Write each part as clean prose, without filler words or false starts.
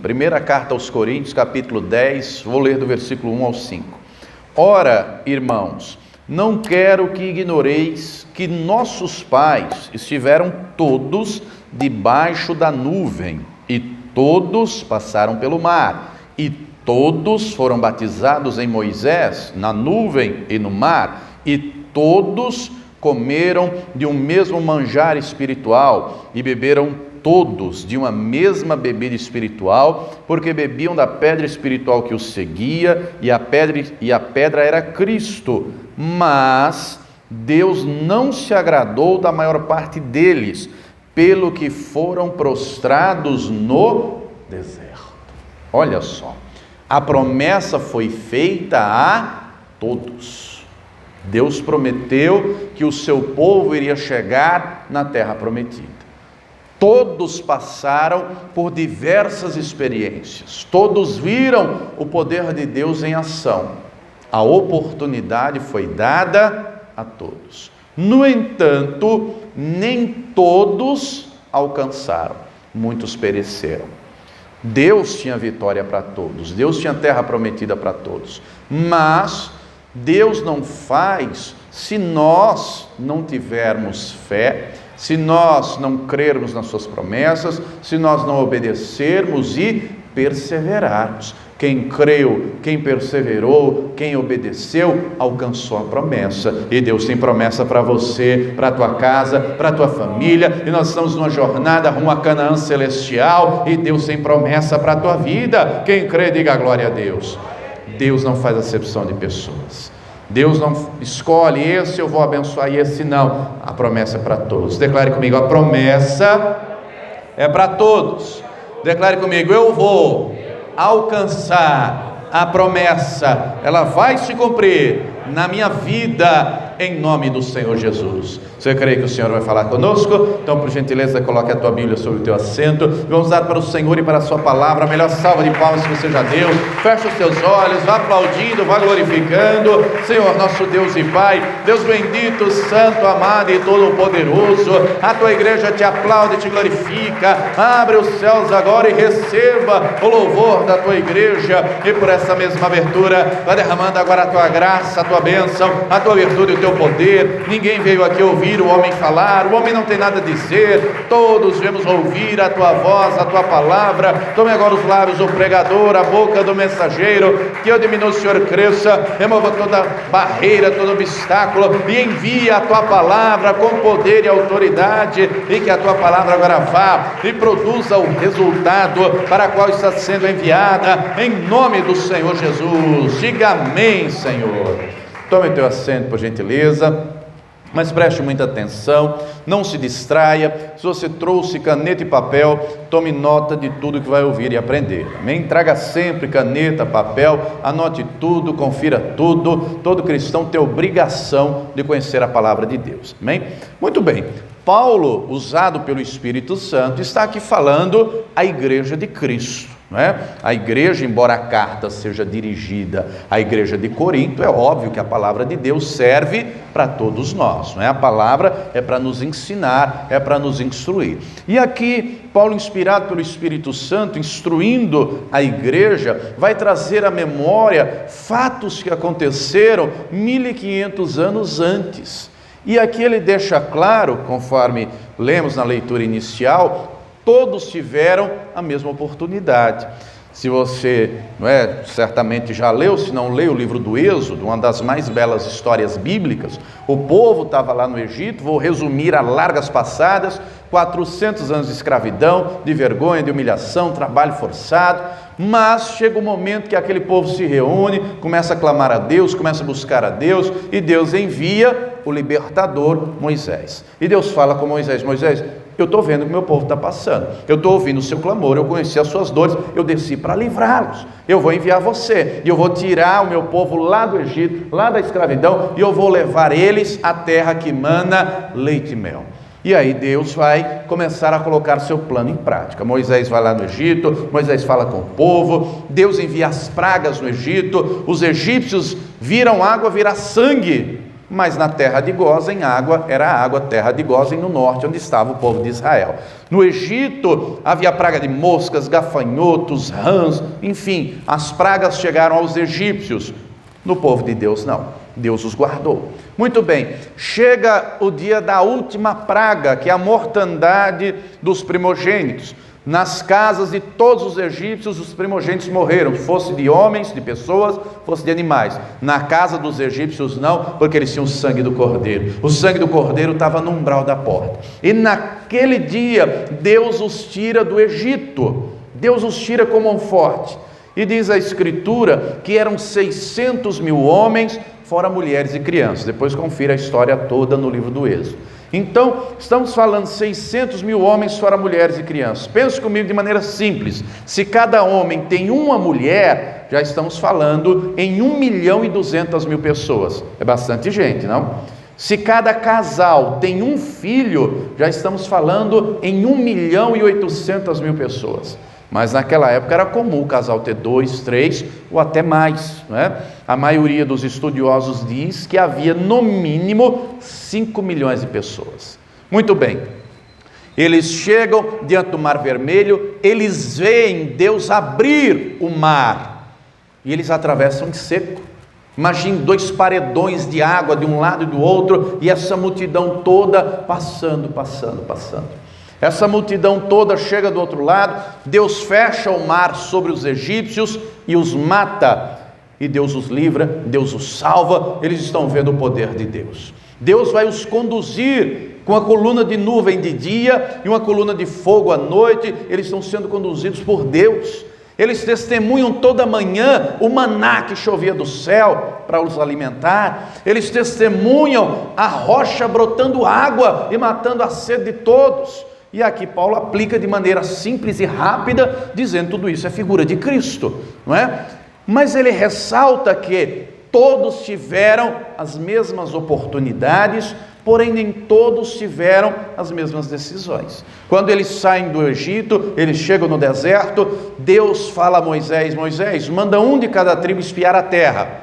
Primeira carta aos Coríntios, capítulo 10, vou ler do versículo 1 ao 5. Ora, irmãos, não quero que ignoreis que nossos pais estiveram todos debaixo da nuvem, e todos passaram pelo mar, e todos foram batizados em Moisés, na nuvem e no mar, e todos comeram de um mesmo manjar espiritual, e beberam todos de uma mesma bebida espiritual, porque bebiam da pedra espiritual que os seguia, e a pedra era Cristo. Mas Deus não se agradou da maior parte deles, pelo que foram prostrados no deserto. Olha só, a promessa foi feita a todos. Deus prometeu que o seu povo iria chegar na terra prometida. Todos passaram por diversas experiências, todos viram o poder de Deus em ação. A oportunidade foi dada a todos. No entanto, nem todos alcançaram, muitos pereceram. Deus tinha vitória para todos, Deus tinha terra prometida para todos, mas Deus não faz se nós não tivermos fé, se nós não crermos nas suas promessas, se nós não obedecermos e perseverarmos. Quem creu, quem perseverou, quem obedeceu, alcançou a promessa. E Deus tem promessa para você, para a tua casa, para a tua família. E nós estamos numa jornada rumo a Canaã celestial. E Deus tem promessa para a tua vida. Quem crê, diga glória a Deus. Deus não faz acepção de pessoas. Deus não escolhe esse eu vou abençoar e esse não. A promessa é para todos. Declare comigo, a promessa é para todos. Declare comigo, eu vou alcançar a promessa, ela vai se cumprir na minha vida, em nome do Senhor Jesus. Você crê que o Senhor vai falar conosco? Então, por gentileza, coloque a tua Bíblia sobre o teu assento. Vamos dar para o Senhor e para a sua palavra a melhor salva de palmas que você já deu. Fecha os teus olhos, vá aplaudindo, vá glorificando. Senhor, nosso Deus e Pai, Deus bendito, santo, amado e todo-poderoso, a tua igreja te aplaude e te glorifica. Abre os céus agora e receba o louvor da tua igreja. E por essa mesma abertura, vai derramando agora a tua graça, a tua bênção, a tua virtude e o teu poder. Ninguém veio aqui ouvir o homem falar, o homem não tem nada a dizer, todos viemos ouvir a tua voz, a tua palavra. Tome agora os lábios do pregador, a boca do mensageiro, que eu diminua, o Senhor cresça, remova toda barreira, todo obstáculo, e envia a tua palavra com poder e autoridade, e que a tua palavra agora vá e produza o resultado para o qual está sendo enviada, em nome do Senhor Jesus. Diga amém, Senhor. Tome teu assento, por gentileza, mas preste muita atenção, não se distraia. Se você trouxe caneta e papel, tome nota de tudo que vai ouvir e aprender, amém? Traga sempre caneta, papel, anote tudo, confira tudo. Todo cristão tem obrigação de conhecer a palavra de Deus, amém? Muito bem, Paulo, usado pelo Espírito Santo, está aqui falando à igreja de Cristo. Não é? A igreja, embora a carta seja dirigida à igreja de Corinto, é óbvio que a palavra de Deus serve para todos nós, não é? A palavra é para nos ensinar, é para nos instruir. E aqui, Paulo, inspirado pelo Espírito Santo, instruindo a igreja, vai trazer à memória fatos que aconteceram 1500 anos antes. E aqui ele deixa claro, conforme lemos na leitura inicial, todos tiveram a mesma oportunidade. Se você, certamente já leu, se não leu o livro do Êxodo, uma das mais belas histórias bíblicas, o povo estava lá no Egito, vou resumir a largas passadas, 400 anos de escravidão, de vergonha, de humilhação, trabalho forçado, mas chega um momento que aquele povo se reúne, começa a clamar a Deus, começa a buscar a Deus, e Deus envia o libertador Moisés. E Deus fala com Moisés, Moisés, eu estou vendo o que meu povo está passando, eu estou ouvindo o seu clamor, eu conheci as suas dores, eu desci para livrá-los, eu vou enviar você, e eu vou tirar o meu povo lá do Egito, lá da escravidão, e eu vou levar eles à terra que mana leite e mel. E aí Deus vai começar a colocar seu plano em prática. Moisés vai lá no Egito, Moisés fala com o povo, Deus envia as pragas no Egito, os egípcios viram água virar sangue, mas na terra de Gósen água era água, terra de Gósen no norte, onde estava o povo de Israel. No Egito havia praga de moscas, gafanhotos, rãs, enfim, as pragas chegaram aos egípcios. No povo de Deus não, Deus os guardou. Muito bem, chega o dia da última praga, que é a mortandade dos primogênitos. Nas casas de todos os egípcios, os primogênitos morreram, fosse de homens, de pessoas, fosse de animais. Na casa dos egípcios não, porque eles tinham o sangue do cordeiro. O sangue do cordeiro estava no umbral da porta. E naquele dia, Deus os tira do Egito. Deus os tira como um forte. E diz a Escritura que eram 600 mil homens, fora mulheres e crianças. Depois confira a história toda no livro do Êxodo. Então, estamos falando 600 mil homens, fora mulheres e crianças. Pense comigo de maneira simples. Se cada homem tem uma mulher, já estamos falando em 1.200.000 pessoas. É bastante gente, não? Se cada casal tem um filho, já estamos falando em 1.800.000 pessoas. Mas naquela época era comum o casal ter 2, 3 ou até mais, não é? A maioria dos estudiosos diz que havia no mínimo 5 milhões de pessoas. Muito bem, eles chegam diante do Mar Vermelho, eles veem Deus abrir o mar e eles atravessam em seco. Imagine 2 paredões de água de um lado e do outro e essa multidão toda passando. Essa multidão toda chega do outro lado, Deus fecha o mar sobre os egípcios e os mata. E Deus os livra, Deus os salva, eles estão vendo o poder de Deus. Deus vai os conduzir com a coluna de nuvem de dia e uma coluna de fogo à noite, eles estão sendo conduzidos por Deus. Eles testemunham toda manhã o maná que chovia do céu para os alimentar. Eles testemunham a rocha brotando água e matando a sede de todos. E aqui Paulo aplica de maneira simples e rápida, dizendo tudo isso é figura de Cristo, não é? Mas ele ressalta que todos tiveram as mesmas oportunidades, porém nem todos tiveram as mesmas decisões. Quando eles saem do Egito, eles chegam no deserto, Deus fala a Moisés: Moisés, manda um de cada tribo espiar a terra.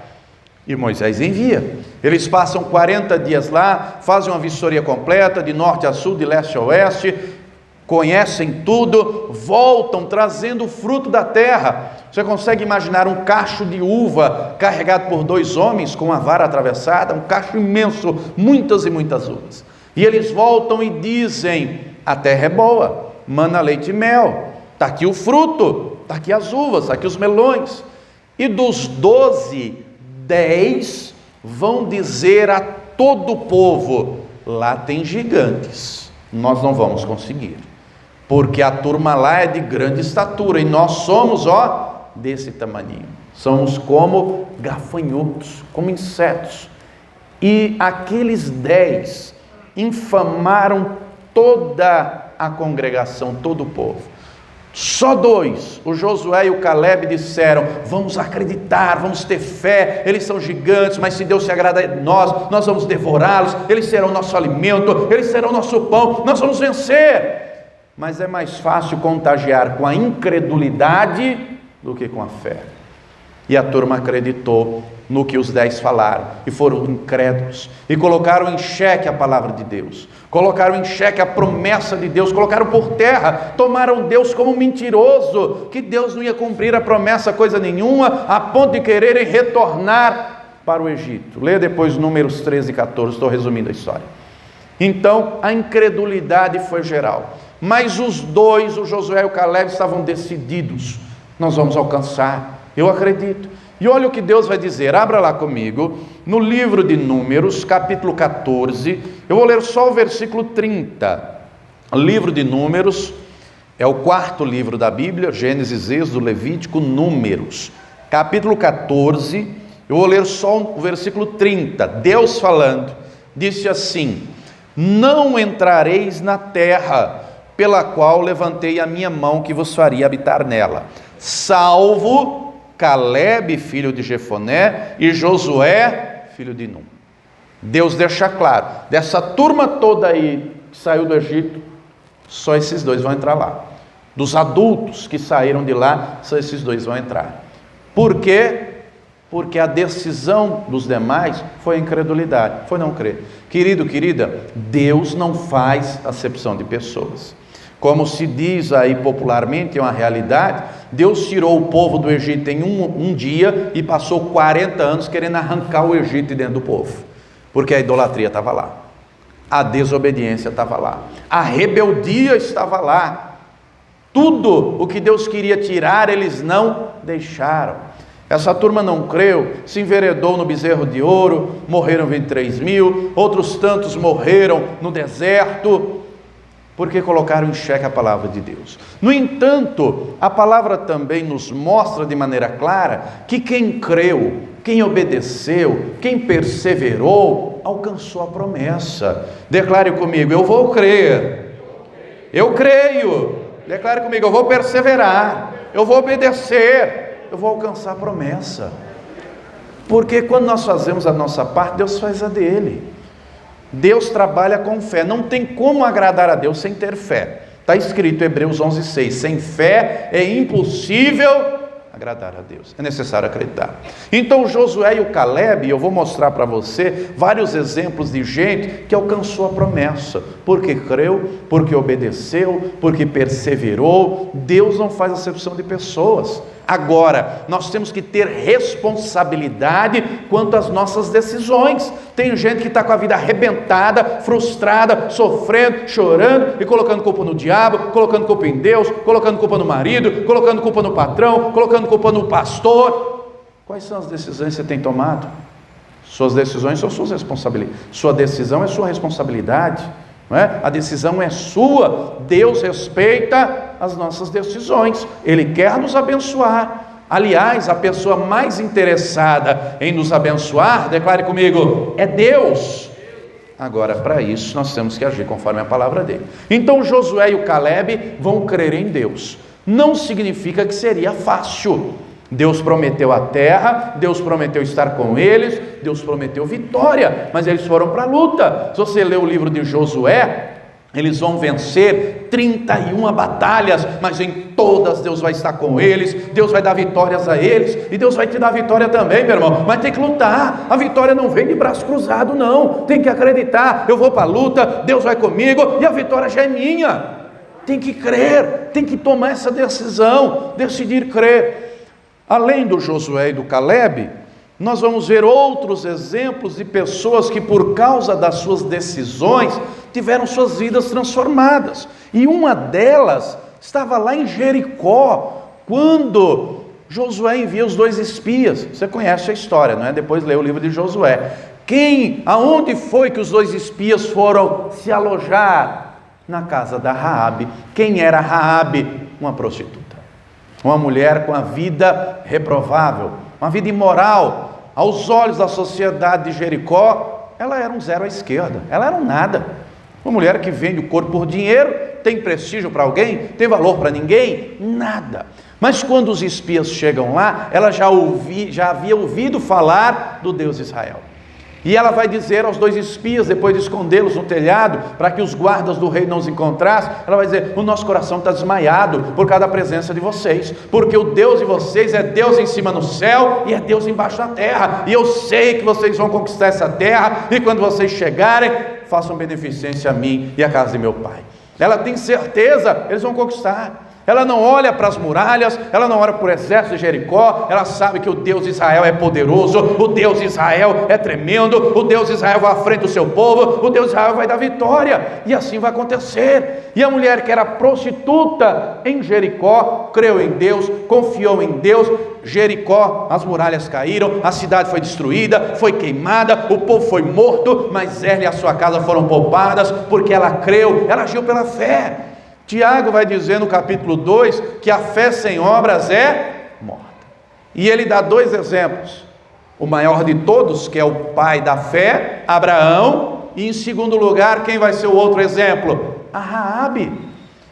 E Moisés envia. Eles passam 40 dias lá, fazem uma vistoria completa, de norte a sul, de leste a oeste, conhecem tudo, voltam trazendo o fruto da terra. Você consegue imaginar um cacho de uva carregado por 2 homens com uma vara atravessada? Um cacho imenso, muitas e muitas uvas. E eles voltam e dizem: a terra é boa, mana leite e mel, está aqui o fruto, está aqui as uvas, está aqui os melões. E dos 12, 10 vão dizer a todo o povo: lá tem gigantes, nós não vamos conseguir, porque a turma lá é de grande estatura e nós somos, desse tamaninho, somos como gafanhotos, como insetos. E aqueles 10 infamaram toda a congregação, todo o povo. Só 2, o Josué e o Caleb, disseram: vamos acreditar, vamos ter fé, eles são gigantes, mas se Deus se agrada de nós, nós vamos devorá-los, eles serão nosso alimento, eles serão nosso pão, nós vamos vencer. Mas é mais fácil contagiar com a incredulidade do que com a fé. E a turma acreditou no que os 10 falaram, e foram incrédulos, e colocaram em xeque a palavra de Deus, colocaram em xeque a promessa de Deus, colocaram por terra, tomaram Deus como mentiroso, que Deus não ia cumprir a promessa coisa nenhuma, a ponto de quererem retornar para o Egito. Leia depois Números 13 e 14, estou resumindo a história. Então a incredulidade foi geral, mas os 2, o Josué e o Caleb, estavam decididos: nós vamos alcançar, eu acredito. E olha o que Deus vai dizer, abra lá comigo, no livro de Números, capítulo 14, eu vou ler só o versículo 30. O livro de Números é o 4º livro da Bíblia, Gênesis, Êxodo, Levítico, Números. Capítulo 14, eu vou ler só o versículo 30. Deus falando, disse assim: não entrareis na terra pela qual levantei a minha mão, que vos faria habitar nela, salvo Caleb, filho de Jefoné, e Josué, filho de Num. Deus deixa claro, dessa turma toda aí que saiu do Egito, só esses 2 vão entrar lá. Dos adultos que saíram de lá, só esses 2 vão entrar. Por quê? porque a decisão dos demais foi a incredulidade, foi não crer. Querido, querida, Deus não faz acepção de pessoas. Como se diz aí popularmente, é uma realidade, Deus tirou o povo do Egito em um dia e passou 40 anos querendo arrancar o Egito de dentro do povo, porque a idolatria estava lá, a desobediência estava lá, a rebeldia estava lá, tudo o que Deus queria tirar, eles não deixaram. Essa turma não creu, se enveredou no bezerro de ouro, morreram 23 mil, outros tantos morreram no deserto, porque colocaram em xeque a palavra de Deus. No entanto, a palavra também nos mostra de maneira clara que quem creu, quem obedeceu, quem perseverou, alcançou a promessa. Declare comigo: eu vou crer, eu creio. Declare comigo: eu vou perseverar, eu vou obedecer, eu vou alcançar a promessa. Porque quando nós fazemos a nossa parte, Deus faz a dele. Deus trabalha com fé. Não tem como agradar a Deus sem ter fé. Está escrito em Hebreus 11:6, sem fé é impossível agradar a Deus, é necessário acreditar. Então Josué e o Caleb, eu vou mostrar para você vários exemplos de gente que alcançou a promessa, porque creu, porque obedeceu, porque perseverou. Deus não faz acepção de pessoas. Agora, nós temos que ter responsabilidade quanto às nossas decisões. Tem gente que está com a vida arrebentada, frustrada, sofrendo, chorando e colocando culpa no diabo, colocando culpa em Deus, colocando culpa no marido, colocando culpa no patrão, colocando culpa no pastor. Quais são as decisões que você tem tomado? Suas decisões são suas responsabilidades. Sua decisão é sua responsabilidade. Não é? A decisão é sua. Deus respeita as nossas decisões, Ele quer nos abençoar. Aliás, a pessoa mais interessada em nos abençoar, declare comigo, é Deus. Agora, para isso, nós temos que agir conforme a palavra dele. Então, Josué e o Caleb vão crer em Deus. Não significa que seria fácil. Deus prometeu a terra, Deus prometeu estar com eles, Deus prometeu vitória, mas eles foram para a luta. Se você ler o livro de Josué, eles vão vencer 31 batalhas, mas em todas Deus vai estar com eles, Deus vai dar vitórias a eles, e Deus vai te dar vitória também, meu irmão, mas tem que lutar. A vitória não vem de braço cruzado, não. Tem que acreditar, eu vou para a luta, Deus vai comigo, e a vitória já é minha. Tem que crer, tem que tomar essa decisão, decidir crer. Além do Josué e do Caleb, nós vamos ver outros exemplos de pessoas que por causa das suas decisões tiveram suas vidas transformadas. E uma delas estava lá em Jericó, quando Josué envia os 2 espias. Você conhece a história, não é? Depois lê o livro de Josué. Aonde foi que os 2 espias foram se alojar? Na casa da Raabe. Quem era Raabe? Uma prostituta. Uma mulher com a vida reprovável, uma vida imoral. Aos olhos da sociedade de Jericó, ela era um zero à esquerda, ela era um nada. Uma mulher que vende o corpo por dinheiro, tem prestígio para alguém, tem valor para ninguém? Nada. Mas quando os espias chegam lá, ela já havia ouvido falar do Deus de Israel. E ela vai dizer aos 2 espias, depois de escondê-los no telhado, para que os guardas do rei não os encontrassem, ela vai dizer, o nosso coração está desmaiado por causa da presença de vocês, porque o Deus de vocês é Deus em cima no céu e é Deus embaixo na terra, e eu sei que vocês vão conquistar essa terra, e quando vocês chegarem, façam beneficência a mim e à casa de meu pai. Ela tem certeza, eles vão conquistar. Ela não olha para as muralhas, ela não olha para o exército de Jericó, ela sabe que o Deus de Israel é poderoso, o Deus de Israel é tremendo, o Deus de Israel vai à frente do seu povo, o Deus de Israel vai dar vitória, e assim vai acontecer. E a mulher que era prostituta em Jericó, creu em Deus, confiou em Deus. Jericó, as muralhas caíram, a cidade foi destruída, foi queimada, o povo foi morto, mas ela e a sua casa foram poupadas, porque ela creu, ela agiu pela fé. Tiago vai dizer no capítulo 2 que a fé sem obras é morta. E ele dá 2 exemplos. O maior de todos, que é o pai da fé, Abraão, e em segundo lugar, quem vai ser o outro exemplo? A Raabe.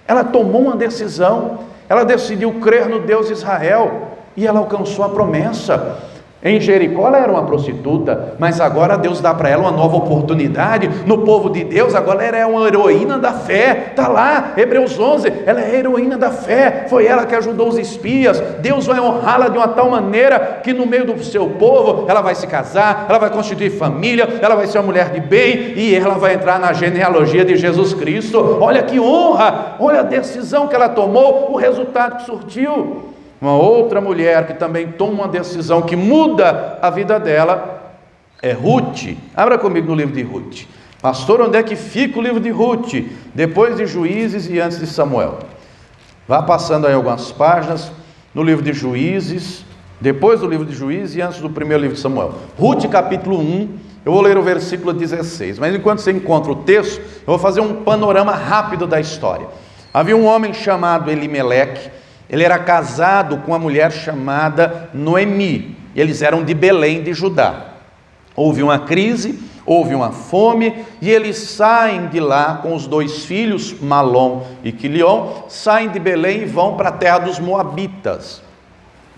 Ela tomou uma decisão, ela decidiu crer no Deus de Israel, e ela alcançou a promessa. Em Jericó ela era uma prostituta, mas agora Deus dá para ela uma nova oportunidade. No povo de Deus agora ela é uma heroína da fé. Está lá, Hebreus 11, ela é heroína da fé. Foi ela que ajudou os espias. Deus vai honrá-la de uma tal maneira que no meio do seu povo ela vai se casar, ela vai constituir família, ela vai ser uma mulher de bem e ela vai entrar na genealogia de Jesus Cristo. Olha que honra, olha a decisão que ela tomou, o resultado que surtiu. Uma outra mulher que também toma uma decisão que muda a vida dela é Ruth. Abra comigo no livro de Ruth. Pastor, onde é que fica o livro de Ruth? Depois de Juízes e antes de Samuel. Vá passando aí algumas páginas no livro de Juízes, depois do livro de Juízes e antes do primeiro livro de Samuel. Ruth capítulo 1, eu vou ler o versículo 16. Mas enquanto você encontra o texto, eu vou fazer um panorama rápido da história. Havia um homem chamado Elimeleque. Ele era casado com uma mulher chamada Noemi. Eles eram de Belém de Judá. Houve uma crise, houve uma fome, e eles saem de lá com os 2 filhos, Malom e Quilion, saem de Belém e vão para a terra dos Moabitas.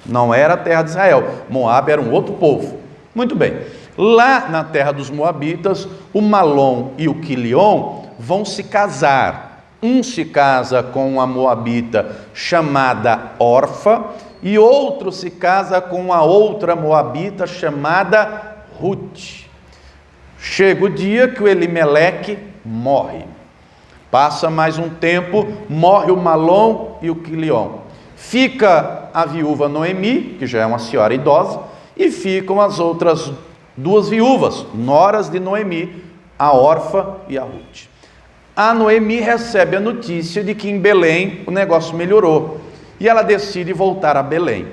Não era a terra de Israel, Moab era um outro povo. Muito bem, lá na terra dos Moabitas, o Malom e o Quilion vão se casar. Um se casa com uma moabita chamada Orfa, e outro se casa com uma outra moabita chamada Ruth. Chega o dia que o Elimeleque morre. Passa mais um tempo, morre o Malom e o Quilion. Fica a viúva Noemi, que já é uma senhora idosa, e ficam as outras 2 viúvas, noras de Noemi, a Orfa e a Ruth. A Noemi recebe a notícia de que em Belém o negócio melhorou, e ela decide voltar a Belém.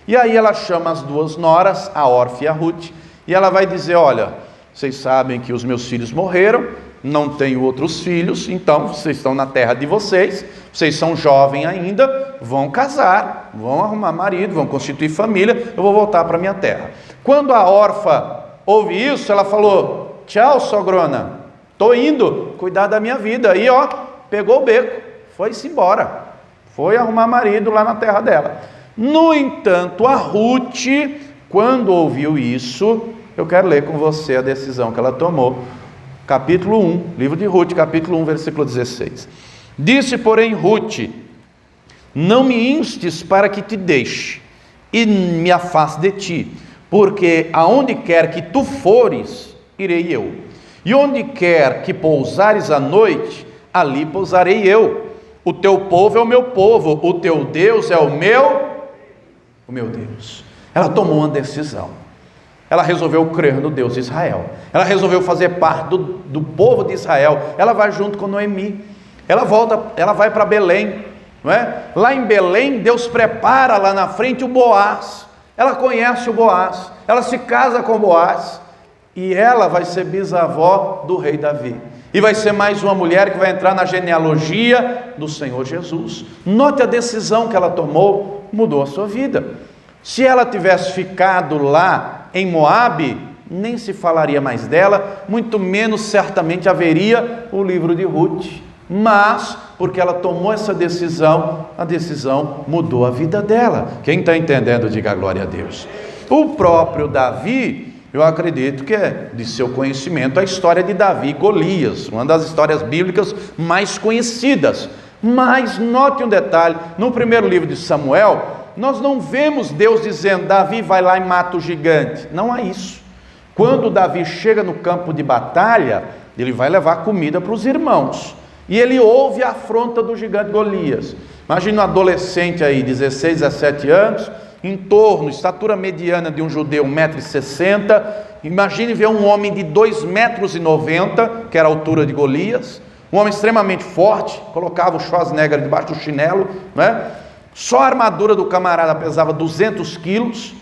E aí ela chama as 2 noras, a Orfa e a Ruth, e ela vai dizer: olha, vocês sabem que os meus filhos morreram, não tenho outros filhos, então vocês estão na terra de vocês, vocês são jovens ainda, vão casar, vão arrumar marido, vão constituir família, eu vou voltar para a minha terra. Quando a Orfa ouve isso, ela falou: tchau, sogrona, estou indo cuidar da minha vida. Aí, ó, pegou o beco, foi-se embora, foi arrumar marido lá na terra dela. No entanto, a Ruth, quando ouviu isso, eu quero ler com você a decisão que ela tomou. Capítulo 1, livro de Ruth, capítulo 1, versículo 16. Disse, porém, Ruth: não me instes para que te deixe e me afaste de ti, porque aonde quer que tu fores, irei eu. E onde quer que pousares à noite, ali pousarei eu. O teu povo é o meu povo, o teu Deus é o meu Deus. Ela tomou uma decisão. Ela resolveu crer no Deus de Israel. Ela resolveu fazer parte do povo de Israel. Ela vai junto com Noemi. Ela volta, ela vai para Belém, não é? Lá em Belém, Deus prepara lá na frente o Boaz. Ela conhece o Boaz. Ela se casa com o Boaz. E ela vai ser bisavó do rei Davi. E vai ser mais uma mulher que vai entrar na genealogia do Senhor Jesus. Note a decisão que ela tomou, mudou a sua vida. Se ela tivesse ficado lá em Moabe, nem se falaria mais dela, muito menos certamente haveria o livro de Ruth. Mas, porque ela tomou essa decisão, a decisão mudou a vida dela. Quem está entendendo, diga glória a Deus. O próprio Davi, eu acredito que é de seu conhecimento a história de Davi e Golias, uma das histórias bíblicas mais conhecidas. Mas note um detalhe, no primeiro livro de Samuel, nós não vemos Deus dizendo: Davi vai lá e mata o gigante. Não há isso. Quando Davi chega no campo de batalha, ele vai levar comida para os irmãos. E ele ouve a afronta do gigante Golias. Imagina um adolescente aí, 16, 17 anos, em torno, estatura mediana de um judeu, 1,60 m. Imagine ver um homem de 2,90 m, que era a altura de Golias. Um homem extremamente forte, colocava o Schwarzenegger debaixo do chinelo, né? Só a armadura do camarada pesava 200 quilos.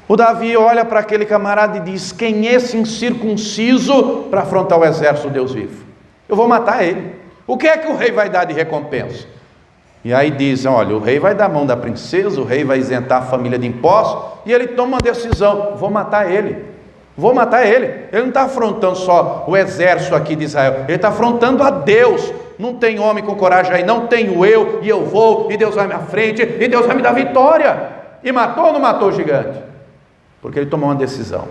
O Davi olha para aquele camarada e diz: quem é esse incircunciso para afrontar o exército do Deus vivo? Eu vou matar ele. O que é que o rei vai dar de recompensa? E aí dizem: olha, o rei vai dar a mão da princesa, o rei vai isentar a família de impostos, e ele toma uma decisão: vou matar ele. Vou matar ele. Ele não está afrontando só o exército aqui de Israel, ele está afrontando a Deus. Não tem homem com coragem aí, não tenho eu, e eu vou, e Deus vai à minha frente, e Deus vai me dar vitória. E matou ou não matou o gigante? Porque ele tomou uma decisão,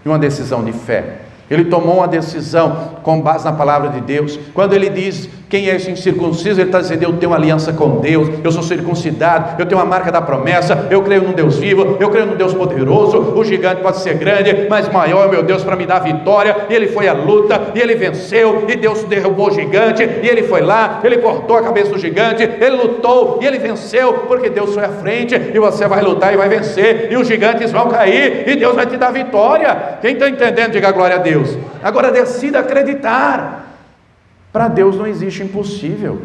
e uma decisão de fé. Ele tomou uma decisão com base na palavra de Deus. Quando ele diz, quem é esse incircunciso? Ele está dizendo, eu tenho uma aliança com Deus, eu sou circuncidado, eu tenho uma marca da promessa, eu creio num Deus vivo, eu creio num Deus poderoso. O gigante pode ser grande, mas maior é o meu Deus para me dar vitória. E ele foi à luta, e ele venceu, e Deus derrubou o gigante, e ele foi lá, ele cortou a cabeça do gigante, ele lutou, e ele venceu, porque Deus foi à frente, e você vai lutar e vai vencer, e os gigantes vão cair, e Deus vai te dar vitória. Quem está entendendo, diga glória a Deus. Agora decida acreditar. Para Deus não existe impossível.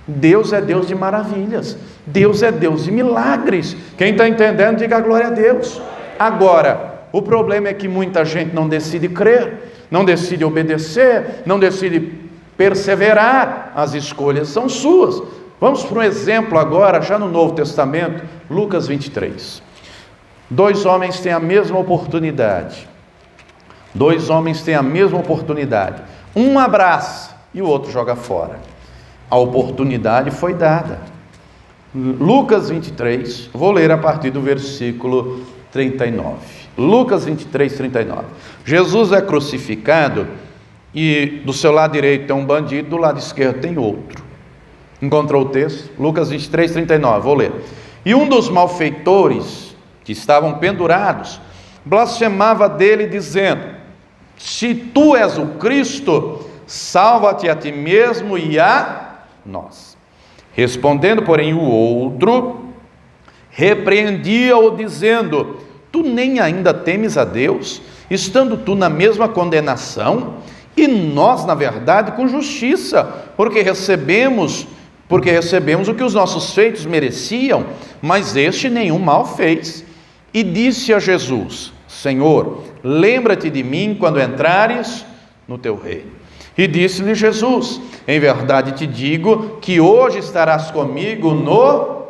Deus é Deus de maravilhas, Deus é Deus de milagres. Quem está entendendo, diga glória a Deus. Agora, o problema é que muita gente não decide crer, não decide obedecer, não decide perseverar. As escolhas são suas. Vamos para um exemplo agora, já no Novo Testamento, Lucas 23. Dois homens têm a mesma oportunidade. Dois homens têm a mesma oportunidade. Um abraça e o outro joga fora. A oportunidade foi dada. Lucas 23, vou ler a partir do versículo 39. Lucas 23, 39. Jesus é crucificado e do seu lado direito tem um bandido, do lado esquerdo tem outro. Encontrou o texto? Lucas 23, 39, vou ler. E um dos malfeitores que estavam pendurados blasfemava dele, dizendo: se tu és o Cristo, salva-te a ti mesmo e a nós. Respondendo, porém, o outro repreendia-o, dizendo: tu nem ainda temes a Deus, estando tu na mesma condenação, e nós, na verdade, com justiça, porque recebemos o que os nossos feitos mereciam, mas este nenhum mal fez. E disse a Jesus: Senhor, lembra-te de mim quando entrares no teu reino. E disse-lhe Jesus: em verdade te digo que hoje estarás comigo no...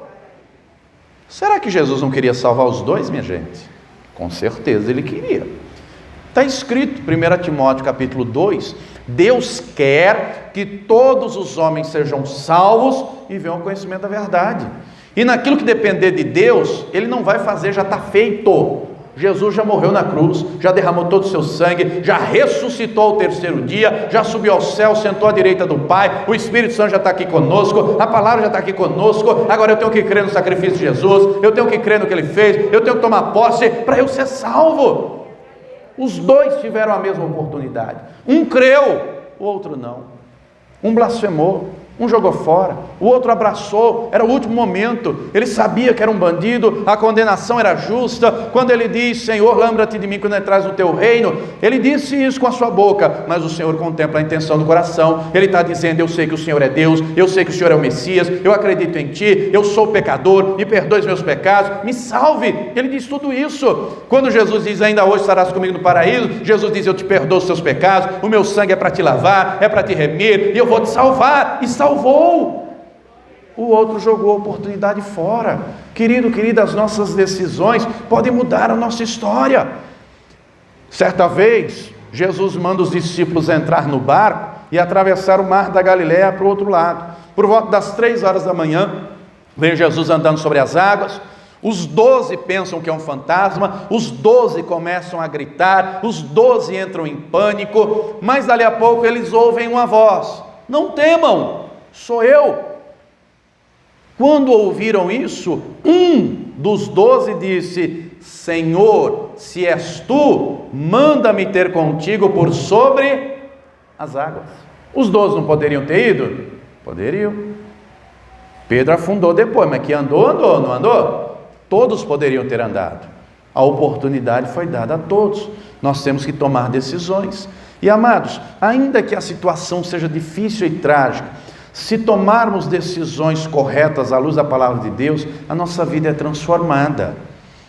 Será que Jesus não queria salvar os dois, minha gente? Com certeza ele queria. Está escrito, 1 Timóteo capítulo 2, Deus quer que todos os homens sejam salvos e venham ao conhecimento da verdade. E naquilo que depender de Deus, Ele não vai fazer, já está feito. Jesus já morreu na cruz, já derramou todo o seu sangue, já ressuscitou ao terceiro dia, já subiu ao céu, sentou à direita do Pai, o Espírito Santo já está aqui conosco, a palavra já está aqui conosco. Agora eu tenho que crer no sacrifício de Jesus, eu tenho que crer no que Ele fez, eu tenho que tomar posse para eu ser salvo. Os dois tiveram a mesma oportunidade. Um creu, o outro não. Um blasfemou, um jogou fora, o outro abraçou. Era o último momento, ele sabia que era um bandido, a condenação era justa. Quando ele diz: Senhor, lembra-te de mim quando entrares no teu reino, ele disse isso com a sua boca, mas o Senhor contempla a intenção do coração. Ele está dizendo: eu sei que o Senhor é Deus, eu sei que o Senhor é o Messias, eu acredito em Ti, eu sou pecador, me perdoe os meus pecados, me salve. Ele diz tudo isso. Quando Jesus diz: ainda hoje estarás comigo no paraíso, Jesus diz: eu te perdoo os teus pecados, o meu sangue é para te lavar, é para te remir, e eu vou te salvar. E salvou. O outro jogou a oportunidade fora. Querido, querida, as nossas decisões podem mudar a nossa história. Certa vez, Jesus manda os discípulos entrar no barco e atravessar o mar da Galileia para o outro lado. Por volta das 3 horas da manhã, vem Jesus andando sobre as águas. Os 12 pensam que é um fantasma, os 12 começam a gritar, os 12 entram em pânico, mas dali a pouco eles ouvem uma voz: não temam, sou eu. Quando ouviram isso, um dos 12 disse: Senhor, se és tu, manda-me ter contigo por sobre as águas. Os 12 não poderiam ter ido? Poderiam. Pedro afundou depois, mas que andou, não andou? Todos poderiam ter andado. A oportunidade foi dada a todos. Nós temos que tomar decisões. E amados, ainda que a situação seja difícil e trágica, se tomarmos decisões corretas à luz da palavra de Deus, a nossa vida é transformada.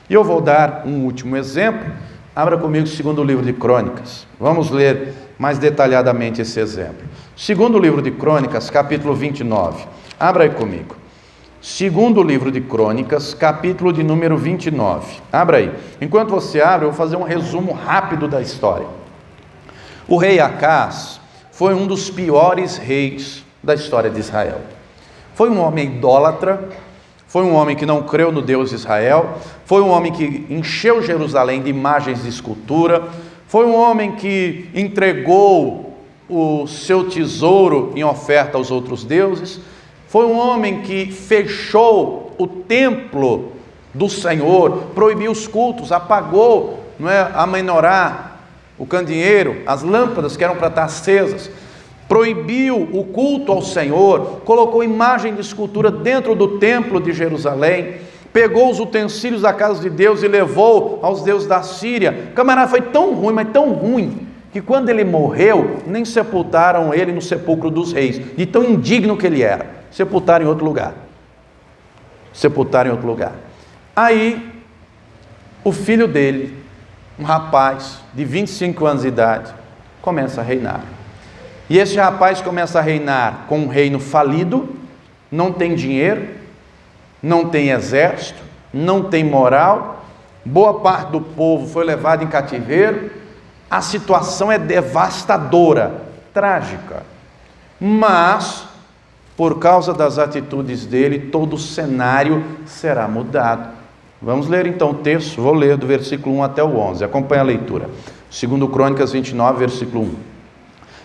E eu vou dar um último exemplo. Abra comigo o segundo livro de Crônicas. Vamos ler mais detalhadamente esse exemplo. Segundo livro de Crônicas, capítulo 29. Abra aí comigo. Segundo livro de Crônicas, capítulo de número 29. Abra aí. Enquanto você abre, eu vou fazer um resumo rápido da história. O rei Acaz foi um dos piores reis da história de Israel. Foi um homem idólatra, foi um homem que não creu no Deus de Israel, foi um homem que encheu Jerusalém de imagens de escultura, foi um homem que entregou o seu tesouro em oferta aos outros deuses, foi um homem que fechou o templo do Senhor, proibiu os cultos, apagou, a menorá, o candeeiro, as lâmpadas que eram para estar acesas, proibiu o culto ao Senhor, colocou imagem de escultura dentro do templo de Jerusalém, pegou os utensílios da casa de Deus e levou aos deuses da Síria. O camarada foi tão ruim, mas tão ruim, que quando ele morreu, nem sepultaram ele no sepulcro dos reis, de tão indigno que ele era. Sepultaram em outro lugar. Aí, o filho dele, um rapaz de 25 anos de idade, começa a reinar. E esse rapaz começa a reinar com um reino falido, não tem dinheiro, não tem exército, não tem moral, boa parte do povo foi levado em cativeiro, a situação é devastadora, trágica, mas por causa das atitudes dele, todo o cenário será mudado. Vamos ler então o texto, vou ler do versículo 1 até o 11, acompanha a leitura. 2 Crônicas 29, versículo 1.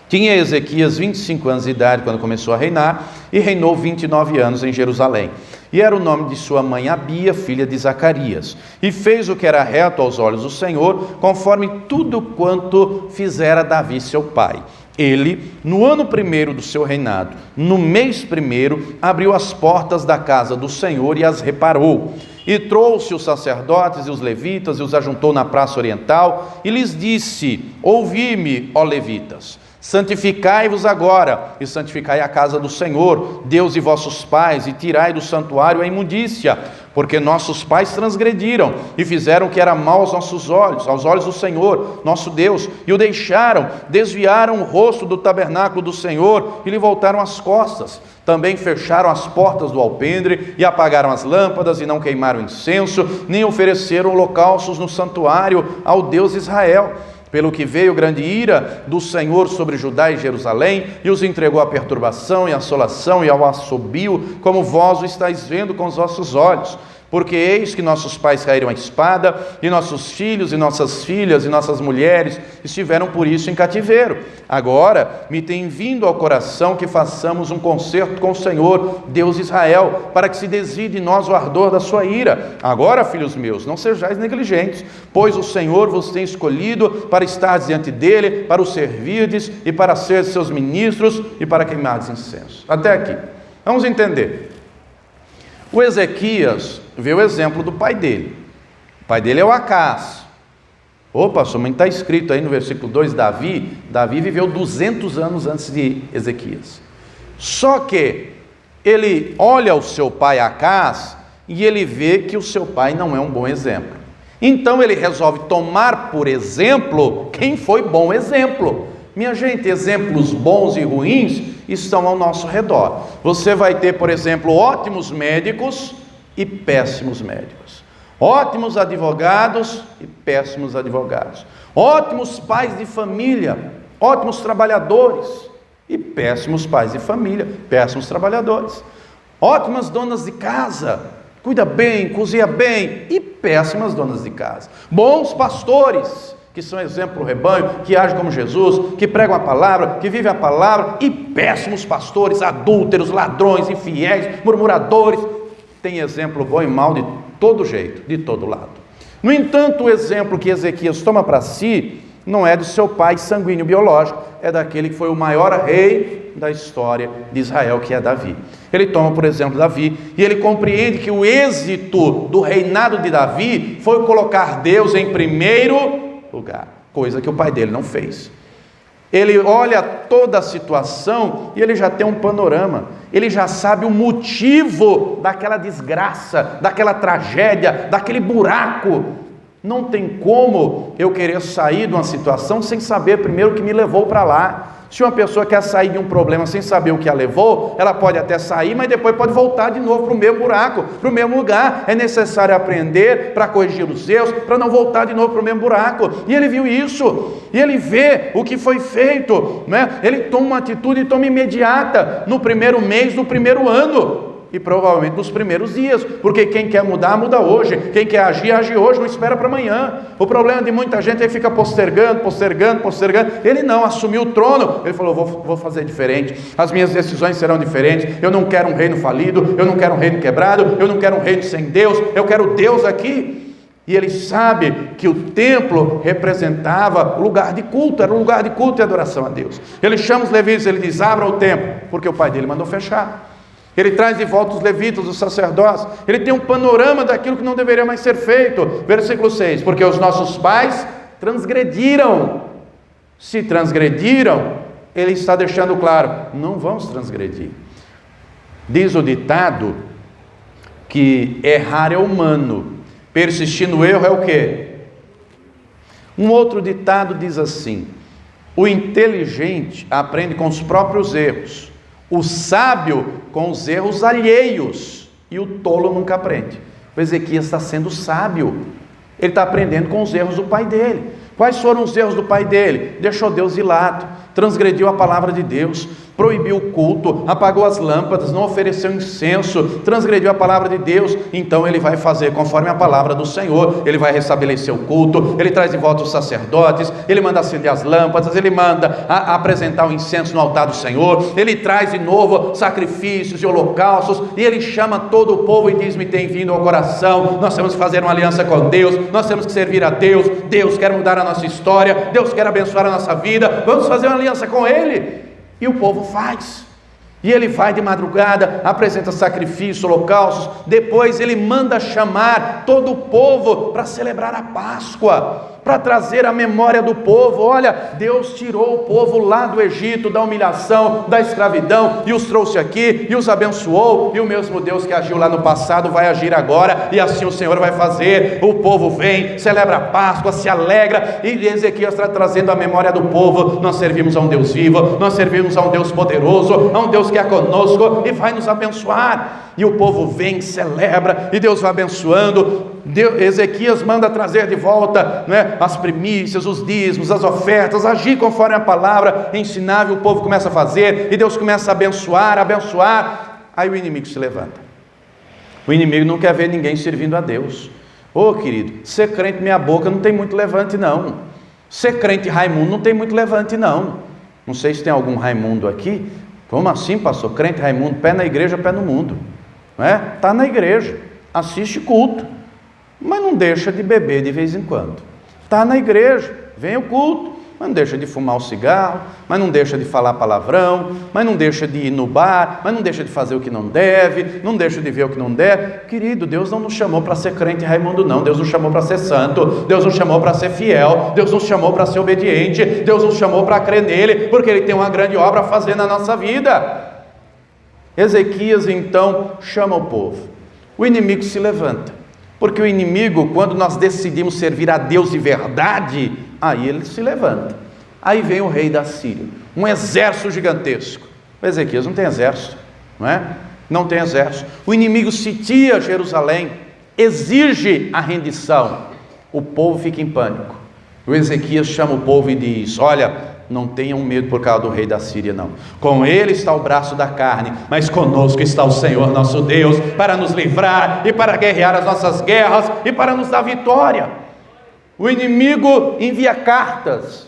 Tinha Ezequias 25 anos de idade quando começou a reinar, e reinou 29 anos em Jerusalém. E era o nome de sua mãe Abia, filha de Zacarias. E fez o que era reto aos olhos do Senhor, conforme tudo quanto fizera Davi seu pai. Ele, no ano primeiro do seu reinado, no mês primeiro, abriu as portas da casa do Senhor e as reparou. E trouxe os sacerdotes e os levitas e os ajuntou na praça oriental e lhes disse: ouvi-me, ó levitas, santificai-vos agora e santificai a casa do Senhor, Deus de vossos pais, e tirai do santuário a imundícia, porque nossos pais transgrediram e fizeram o que era mal aos nossos olhos, aos olhos do Senhor, nosso Deus, e o deixaram, desviaram o rosto do tabernáculo do Senhor e lhe voltaram as costas. Também fecharam as portas do alpendre e apagaram as lâmpadas e não queimaram incenso, nem ofereceram holocaustos no santuário ao Deus de Israel. Pelo que veio grande ira do Senhor sobre Judá e Jerusalém, e os entregou à perturbação e à assolação e ao assobio, como vós o estáis vendo com os vossos olhos. Porque eis que nossos pais caíram à espada, e nossos filhos e nossas filhas e nossas mulheres estiveram por isso em cativeiro. Agora me tem vindo ao coração que façamos um concerto com o Senhor, Deus de Israel, para que se desvie de nós o ardor da sua ira. Agora, filhos meus, não sejais negligentes, pois o Senhor vos tem escolhido para estar diante dele, para o servirdes e para ser seus ministros e para queimardes incenso. Até aqui. Vamos entender. O Ezequias vê o exemplo do pai dele. O pai dele é o Acás. Opa, somente está escrito aí no versículo 2, Davi. Davi viveu 200 anos antes de Ezequias. Só que ele olha o seu pai Acás e ele vê que o seu pai não é um bom exemplo. Então ele resolve tomar por exemplo quem foi bom exemplo. Minha gente, exemplos bons e ruins estão ao nosso redor. Você vai ter, por exemplo, ótimos médicos e péssimos médicos, ótimos advogados e péssimos advogados, ótimos pais de família, ótimos trabalhadores e péssimos pais de família, péssimos trabalhadores, ótimas donas de casa, cuida bem, cozinha bem, e péssimas donas de casa, bons pastores, que são exemplo do rebanho, que agem como Jesus, que pregam a palavra, que vivem a palavra, e péssimos pastores, adúlteros, ladrões, infiéis, murmuradores. Tem exemplo bom e mal de todo jeito, de todo lado. No entanto, o exemplo que Ezequias toma para si não é do seu pai sanguíneo biológico, é daquele que foi o maior rei da história de Israel, que é Davi. Ele toma, por exemplo, Davi, e ele compreende que o êxito do reinado de Davi foi colocar Deus em primeiro lugar, coisa que o pai dele não fez. Ele olha toda a situação e ele já tem um panorama, ele já sabe o motivo daquela desgraça, daquela tragédia, daquele buraco. Não tem como eu querer sair de uma situação sem saber primeiro o que me levou para lá. Se uma pessoa quer sair de um problema sem saber o que a levou, ela pode até sair, mas depois pode voltar de novo para o mesmo buraco, para o mesmo lugar. É necessário aprender para corrigir os erros, para não voltar de novo para o mesmo buraco. E ele viu isso, e ele vê o que foi feito, né? Ele toma uma atitude e toma imediata, no primeiro mês do primeiro ano. e provavelmente nos primeiros dias, porque quem quer mudar, muda hoje, quem quer agir, age hoje, não espera para amanhã. O problema de muita gente é que fica postergando, ele não, assumiu o trono, ele falou, vou fazer diferente, as minhas decisões serão diferentes, eu não quero um reino falido, eu não quero um reino quebrado, eu não quero um reino sem Deus, eu quero Deus aqui. E ele sabe que o templo representava lugar de culto, era um lugar de culto e adoração a Deus. Ele chama os levitas, ele diz, abra o templo, porque o pai dele mandou fechar. Ele traz de volta os levitas, os sacerdotes, ele tem um panorama daquilo que não deveria mais ser feito. Versículo 6, porque os nossos pais transgrediram. Se transgrediram, ele está deixando claro, não vamos transgredir. Diz o ditado que errar é humano, persistir no erro é o quê? Um outro ditado diz assim, o inteligente aprende com os próprios erros, o sábio com os erros alheios, e o tolo nunca aprende. O Ezequias está sendo sábio, ele está aprendendo com os erros do pai dele. Quais foram os erros do pai dele? Deixou Deus de lado, transgrediu a palavra de Deus, proibiu o culto, apagou as lâmpadas, não ofereceu incenso, transgrediu a palavra de Deus. Então ele vai fazer conforme a palavra do Senhor, ele vai restabelecer o culto, ele traz de volta os sacerdotes, ele manda acender as lâmpadas, ele manda apresentar o incenso no altar do Senhor, ele traz de novo sacrifícios e holocaustos, e ele chama todo o povo e diz, me tem vindo ao coração, nós temos que fazer uma aliança com Deus, nós temos que servir a Deus, Deus quer mudar a nossa história, Deus quer abençoar a nossa vida, vamos fazer uma aliança com Ele. E o povo faz, e ele vai de madrugada, apresenta sacrifício, holocaustos, depois ele manda chamar todo o povo para celebrar a Páscoa, para trazer a memória do povo. Olha, Deus tirou o povo lá do Egito, da humilhação, da escravidão, e os trouxe aqui, e os abençoou, e o mesmo Deus que agiu lá no passado, vai agir agora, e assim o Senhor vai fazer. O povo vem, celebra a Páscoa, se alegra, e Ezequias está trazendo a memória do povo, nós servimos a um Deus vivo, nós servimos a um Deus poderoso, a um Deus que é conosco, e vai nos abençoar. E o povo vem, celebra, e Deus vai abençoando. Ezequias manda trazer de volta, né, as primícias, os dízimos, as ofertas, agir conforme a palavra ensinava, e o povo começa a fazer, e Deus começa a abençoar, aí o inimigo se levanta. O inimigo não quer ver ninguém servindo a Deus. Ô querido, ser crente meia boca não tem muito levante não, ser crente Raimundo não tem muito levante não. Não sei se tem algum Raimundo aqui. Como assim, pastor? Crente Raimundo, pé na igreja, pé no mundo, não é? Está na igreja, assiste culto, mas não deixa de beber de vez em quando. Está na igreja, vem o culto, mas não deixa de fumar o cigarro, mas não deixa de falar palavrão, mas não deixa de ir no bar, mas não deixa de fazer o que não deve, não deixa de ver o que não deve. Querido, Deus não nos chamou para ser crente Raimundo não, Deus nos chamou para ser santo, Deus nos chamou para ser fiel, Deus nos chamou para ser obediente, Deus nos chamou para crer nele, porque Ele tem uma grande obra a fazer na nossa vida. Ezequias então chama o povo, o inimigo se levanta, porque o inimigo, quando nós decidimos servir a Deus de verdade, aí ele se levanta. Aí vem o rei da Síria, um exército gigantesco. O Ezequias não tem exército, não é? Não tem exército. O inimigo sitia Jerusalém, exige a rendição. O povo fica em pânico. O Ezequias chama o povo e diz, olha, não tenham medo por causa do rei da Síria não, com ele está o braço da carne, mas conosco está o Senhor nosso Deus, para nos livrar e para guerrear as nossas guerras e para nos dar vitória. O inimigo envia cartas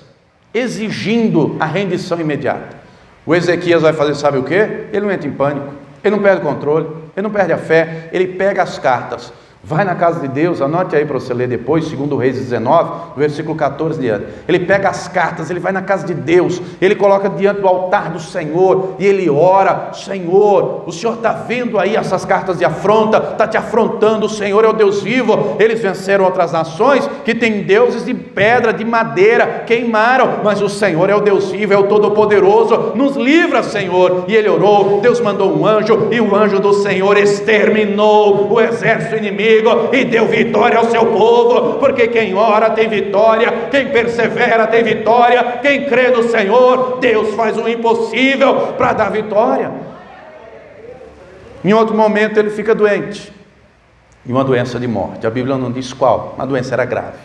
exigindo a rendição imediata. O Ezequias vai fazer sabe o que? Ele não entra em pânico, ele não perde o controle, ele não perde a fé, ele pega as cartas, vai na casa de Deus, anote aí para você ler depois, 2 Reis 19, versículo 14 diante. Ele pega as cartas, ele vai na casa de Deus, ele coloca diante do altar do Senhor, e ele ora, Senhor, o Senhor está vendo aí essas cartas de afronta, está te afrontando, o Senhor é o Deus vivo. Eles venceram outras nações, que têm deuses de pedra, de madeira, queimaram, mas o Senhor é o Deus vivo, é o Todo-Poderoso, nos livra, Senhor. E ele orou, Deus mandou um anjo, e o anjo do Senhor exterminou o exército inimigo, e deu vitória ao seu povo, porque quem ora tem vitória, quem persevera tem vitória, quem crê no Senhor, Deus faz o impossível para dar vitória. Em outro momento ele fica doente, e uma doença de morte, a Bíblia não diz qual, a doença era grave,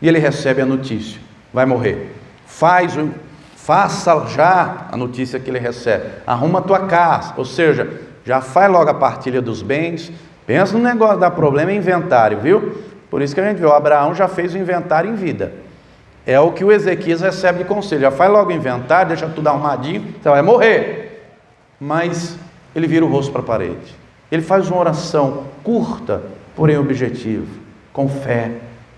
e ele recebe a notícia, vai morrer. Faça já a notícia que ele recebe, arruma a tua casa, ou seja, já faz logo a partilha dos bens. Pensa no negócio, dá problema, é inventário, viu? Por isso que a gente viu, Abraão já fez o inventário em vida. É o que o Ezequias recebe de conselho, já faz logo o inventário, deixa tudo arrumadinho, você vai morrer. Mas ele vira o rosto para a parede. Ele faz uma oração curta, porém objetiva, com fé.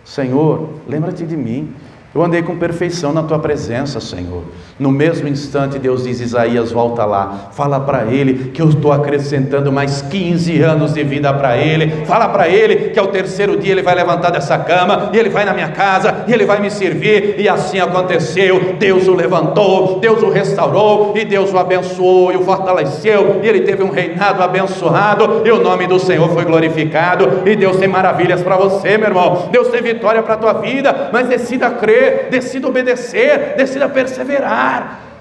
Senhor, lembra-te de mim. Eu andei com perfeição na tua presença, Senhor. No mesmo instante, Deus diz: Isaías, volta lá, fala para ele que eu estou acrescentando mais 15 anos de vida para ele. Fala para ele que ao terceiro dia ele vai levantar dessa cama, e ele vai na minha casa, e ele vai me servir. E assim aconteceu. Deus o levantou, Deus o restaurou, e Deus o abençoou e o fortaleceu, e ele teve um reinado abençoado, e o nome do Senhor foi glorificado. E Deus tem maravilhas para você, meu irmão. Deus tem vitória para a tua vida, mas decida crer, decida obedecer, decida perseverar.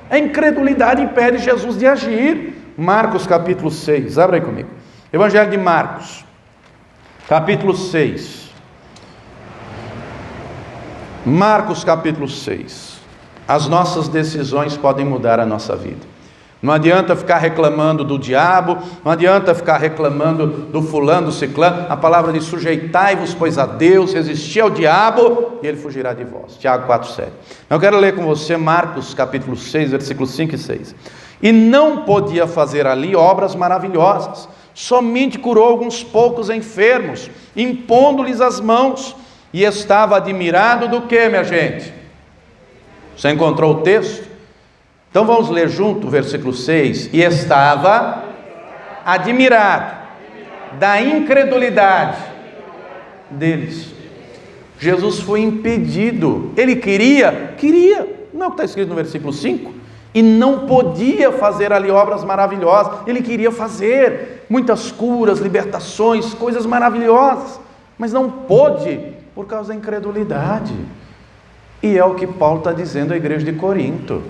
A incredulidade impede Jesus de agir. Marcos capítulo 6, abre aí comigo. Evangelho de Marcos, capítulo 6. Marcos capítulo 6. As nossas decisões podem mudar a nossa vida. Não adianta ficar reclamando do diabo, não adianta ficar reclamando do fulano, do ciclano. A palavra diz: sujeitai-vos, pois, a Deus, resisti ao diabo, e ele fugirá de vós. Tiago 4,7. Eu quero ler com você Marcos capítulo 6, versículos 5 e 6. E não podia fazer ali obras maravilhosas, somente curou alguns poucos enfermos, impondo-lhes as mãos, e estava admirado do que, minha gente? Você encontrou o texto? Então vamos ler junto o versículo 6. E estava admirado da incredulidade deles. Jesus foi impedido. Ele queria, não é o que está escrito no versículo 5? E não podia fazer ali obras maravilhosas. Ele queria fazer muitas curas, libertações, coisas maravilhosas, mas não pôde por causa da incredulidade. E é o que Paulo está dizendo à igreja de Corinto.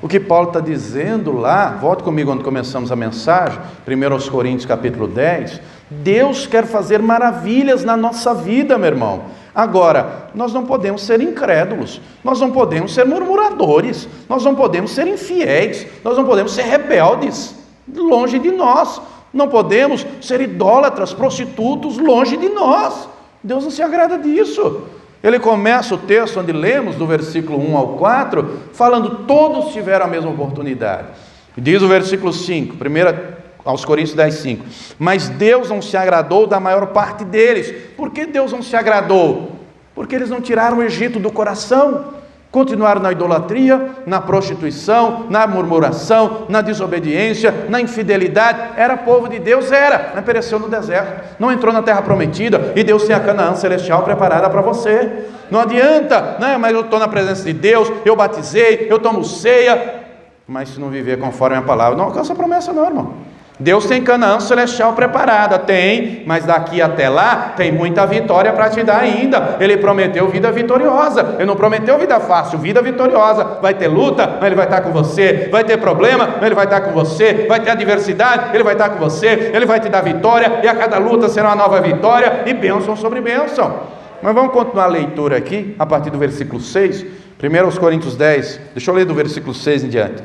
O que Paulo está dizendo lá, volte comigo onde começamos a mensagem, 1 Coríntios capítulo 10, Deus quer fazer maravilhas na nossa vida, meu irmão. Agora, nós não podemos ser incrédulos, nós não podemos ser murmuradores, nós não podemos ser infiéis, nós não podemos ser rebeldes, longe de nós. Não podemos ser idólatras, prostitutos, longe de nós. Deus não se agrada disso. Ele começa o texto onde lemos, do versículo 1 ao 4, falando: todos tiveram a mesma oportunidade. Diz o versículo 5, 1 aos Coríntios 10, 5. Mas Deus não se agradou da maior parte deles. Por que Deus não se agradou? Porque eles não tiraram o Egito do coração. Continuaram na idolatria, na prostituição, na murmuração, na desobediência, na infidelidade. Era povo de Deus, mas pereceu no deserto, não entrou na terra prometida, e Deus tem a Canaã celestial preparada para você. Não adianta, mas eu estou na presença de Deus, eu batizei, eu tomo ceia, mas se não viver conforme a palavra, não alcança a promessa não, irmão. Deus tem Canaã celestial preparada, tem, mas daqui até lá tem muita vitória para te dar ainda. Ele prometeu vida vitoriosa, ele não prometeu vida fácil, vida vitoriosa. Vai ter luta, mas ele vai estar com você. Vai ter problema, mas ele vai estar com você. Vai ter adversidade, ele vai estar com você. Ele vai te dar vitória, e a cada luta será uma nova vitória, e bênção sobre bênção. Mas vamos continuar a leitura aqui, a partir do versículo 6, 1 Coríntios 10, deixa eu ler do versículo 6 em diante.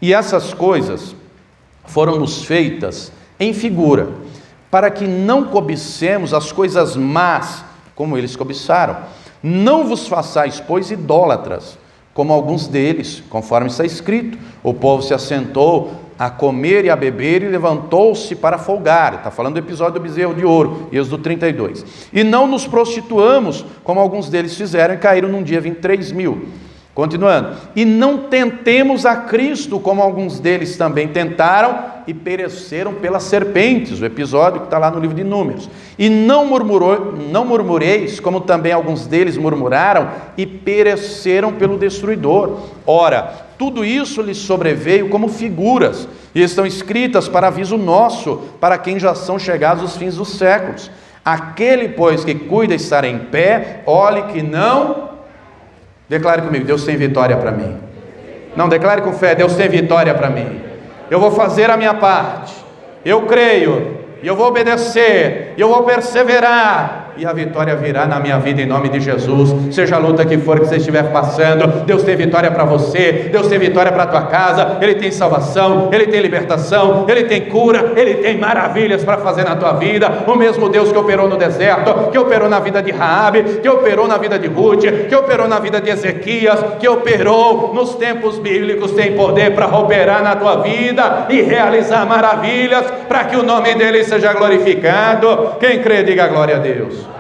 E essas coisas foram-nos feitas em figura, para que não cobicemos as coisas más, como eles cobiçaram. Não vos façais, pois, idólatras, como alguns deles, conforme está escrito: o povo se assentou a comer e a beber, e levantou-se para folgar. Está falando do episódio do bezerro de ouro, Êxodo 32. E não nos prostituamos, como alguns deles fizeram, e caíram num dia 23.000. Continuando, e não tentemos a Cristo, como alguns deles também tentaram, e pereceram pelas serpentes, o episódio que está lá no livro de Números. E não murmureis, como também alguns deles murmuraram, e pereceram pelo destruidor. Ora, tudo isso lhes sobreveio como figuras, e estão escritas para aviso nosso, para quem já são chegados os fins dos séculos. Aquele, pois, que cuida estar em pé, olhe que não... Declare comigo: Deus tem vitória para mim. Não, declare com fé: Deus tem vitória para mim. Eu vou fazer a minha parte, eu creio, e eu vou obedecer, e eu vou perseverar, e a vitória virá na minha vida em nome de Jesus. Seja a luta que for que você estiver passando, Deus tem vitória para você, Deus tem vitória para a tua casa, Ele tem salvação, Ele tem libertação, Ele tem cura, Ele tem maravilhas para fazer na tua vida. O mesmo Deus que operou no deserto, que operou na vida de Raabe, que operou na vida de Ruth, que operou na vida de Ezequias, que operou nos tempos bíblicos, tem poder para operar na tua vida e realizar maravilhas para que o nome dele seja glorificado. Quem crê, diga glória a Deus.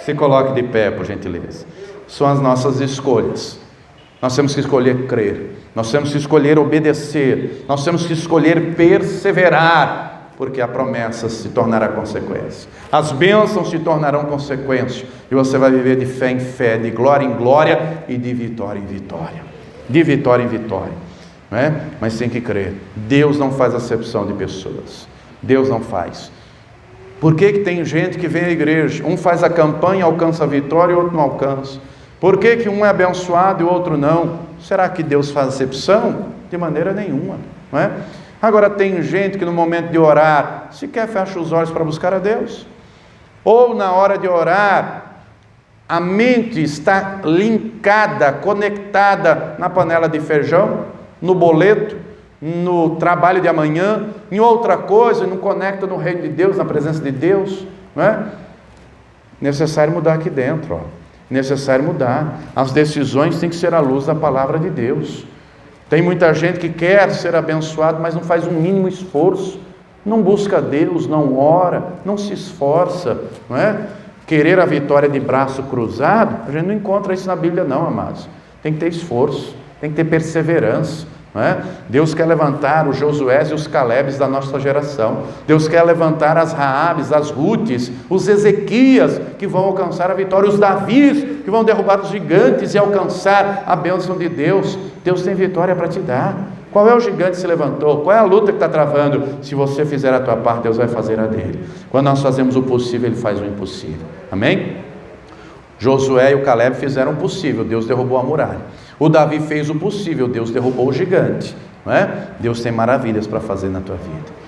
Se coloque de pé, por gentileza. São as nossas escolhas. Nós temos que escolher crer, nós temos que escolher obedecer, nós temos que escolher perseverar, porque a promessa se tornará consequência, as bênçãos se tornarão consequência, e você vai viver de fé em fé, de glória em glória e de vitória em vitória, de vitória em vitória, não é? Mas tem que crer. Deus não faz acepção de pessoas, Deus não faz. Por que tem gente que vem à igreja, um faz a campanha, alcança a vitória e o outro não alcança? Por que um é abençoado e o outro não? Será que Deus faz acepção? De maneira nenhuma, não é? Agora tem gente que no momento de orar, sequer fecha os olhos para buscar a Deus, ou na hora de orar, a mente está linkada, conectada na panela de feijão, no boleto, no trabalho de amanhã, em outra coisa, não conecta no reino de Deus, na presença de Deus, não é? Necessário mudar aqui dentro, ó. Necessário mudar. As decisões têm que ser à luz da palavra de Deus. Tem muita gente que quer ser abençoado, mas não faz um mínimo esforço, não busca Deus, não ora, não se esforça, não é? Querer a vitória de braço cruzado, a gente não encontra isso na Bíblia não, amados. Tem que ter esforço, tem que ter perseverança, não é? Deus quer levantar os Josués e os Calebes da nossa geração. Deus quer levantar as Raabes, as Rutes, os Ezequias que vão alcançar a vitória, os Davis que vão derrubar os gigantes e alcançar a bênção de Deus. Deus tem vitória para te dar. Qual é o gigante que se levantou? Qual é a luta que está travando? Se você fizer a tua parte, Deus vai fazer a dele. Quando nós fazemos o possível, Ele faz o impossível. Amém? Josué e o Caleb fizeram o possível, Deus derrubou a muralha. O Davi fez o possível, Deus derrubou o gigante, não é? Deus tem maravilhas para fazer na tua vida.